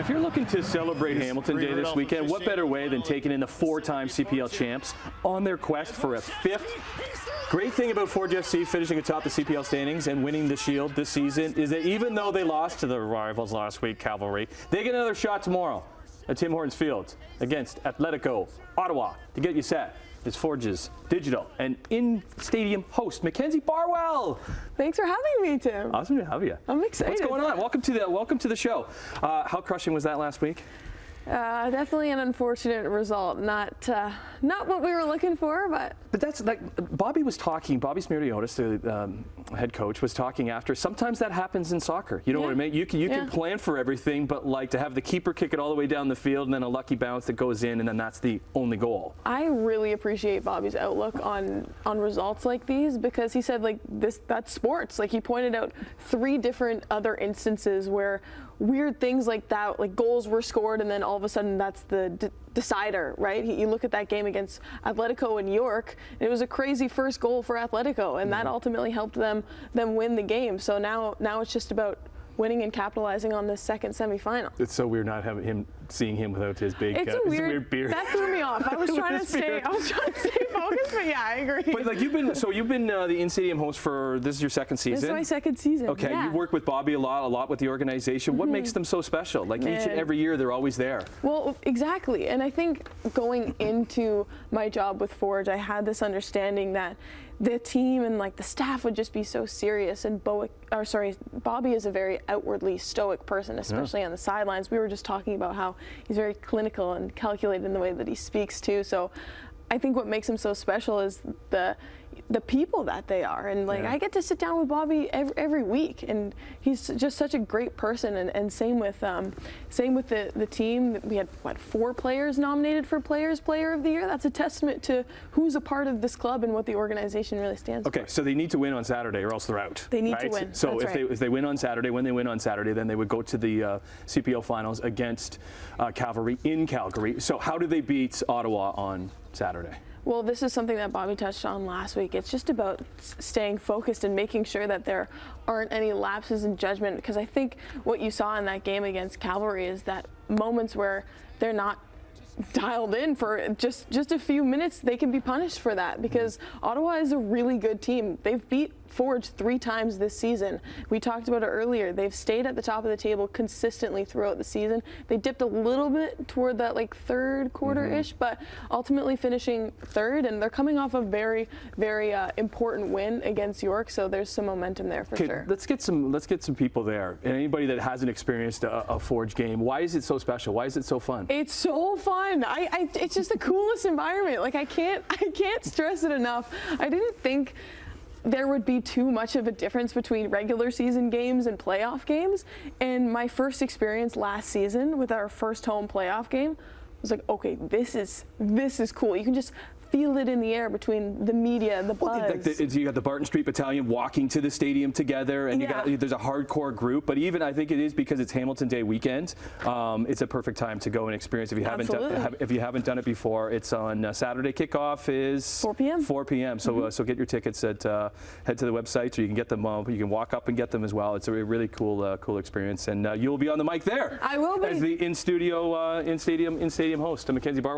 If you're looking to celebrate Hamilton Day this weekend, what better way than taking in the 4-time CPL champs on their quest for a 5th? Great thing about Forge FC finishing atop the CPL standings and winning the Shield this season is that even though they lost to their rivals last week, Cavalry, they get another shot tomorrow at Tim Hortons Field against Atletico Ottawa to get you set. Is Forge's digital and in-stadium host, Mackenzie Barwell. Thanks for having me, Tim. Awesome to have you. I'm excited. What's going on? Welcome to the show. How crushing was that last week? Definitely an unfortunate result. Not what we were looking for, but that's like Bobby was talking. Bobby Smiriotis, the head coach, was talking after. Sometimes that happens in soccer. You know what I mean? You can plan for everything, but like to have the keeper kick it all the way down the field and then a lucky bounce that goes in, and then that's the only goal. I really appreciate Bobby's outlook on results like these, because he said that's sports. Like, he pointed out 3 different other instances where weird things like that, like goals were scored and then all of a sudden that's the decider, right? You look at that game against Atletico in York, and it was a crazy first goal for Atletico, and that ultimately helped them win the game. So now it's just about winning and capitalizing on this second semifinal. It's so weird not seeing him without his big, it's a weird beard. That threw me off. I was trying to stay focused, but yeah, I agree. But like you've been the in-stadium host for, this is your second season? This is my second season. Okay, yeah. You work with Bobby a lot with the organization. What makes them so special? Like each and every year they're always there. Well, exactly. And I think going into my job with Forge, I had this understanding that the team and like the staff would just be so serious, and Bobby is a very outwardly stoic person, especially on the sidelines. We were just talking about how he's very clinical and calculated in the way that he speaks too. So I think what makes him so special is the people that they are, and like I get to sit down with Bobby every week, and he's just such a great person. And same with the team. We had 4 players nominated for Player of the Year. That's a testament to who's a part of this club and what the organization really stands for. Okay, so they need to win on Saturday or else they're out. They need to win. So if they win on Saturday, when they win on Saturday, then they would go to the CPL finals against Cavalry in Calgary. So how do they beat Ottawa on Saturday? Well, this is something that Bobby touched on last week. It's just about staying focused and making sure that there aren't any lapses in judgment, because I think what you saw in that game against Cavalry is that moments where they're not dialed in for just a few minutes, they can be punished for that, because Ottawa is a really good team. They've beat Forge 3 times this season. We talked about it earlier. They've stayed at the top of the table consistently throughout the season. They dipped a little bit toward that like 3rd quarter-ish, but ultimately finishing 3rd, and they're coming off a very, very important win against York, so there's some momentum there for sure. Let's get some people there, and anybody that hasn't experienced a Forge game. Why is it so special? Why is it so fun? It's so fun. It's just the coolest environment. Like I can't stress it enough. I didn't think there would be too much of a difference between regular season games and playoff games. And my first experience last season with our first home playoff game was like, okay, this is cool. You can just feel it in the air between the media and the buzz. You got the Barton Street Battalion walking to the stadium together, and there's a hardcore group. But even I think it is because it's Hamilton Day weekend. It's a perfect time to go and experience. If you haven't done it before, it's on Saturday. Kickoff is 4 p.m. 4 p.m. So so get your tickets at head to the website, or you can get them. You can walk up and get them as well. It's a really cool experience, and you'll be on the mic there. I will be as the in stadium host, Mackenzie Barwell.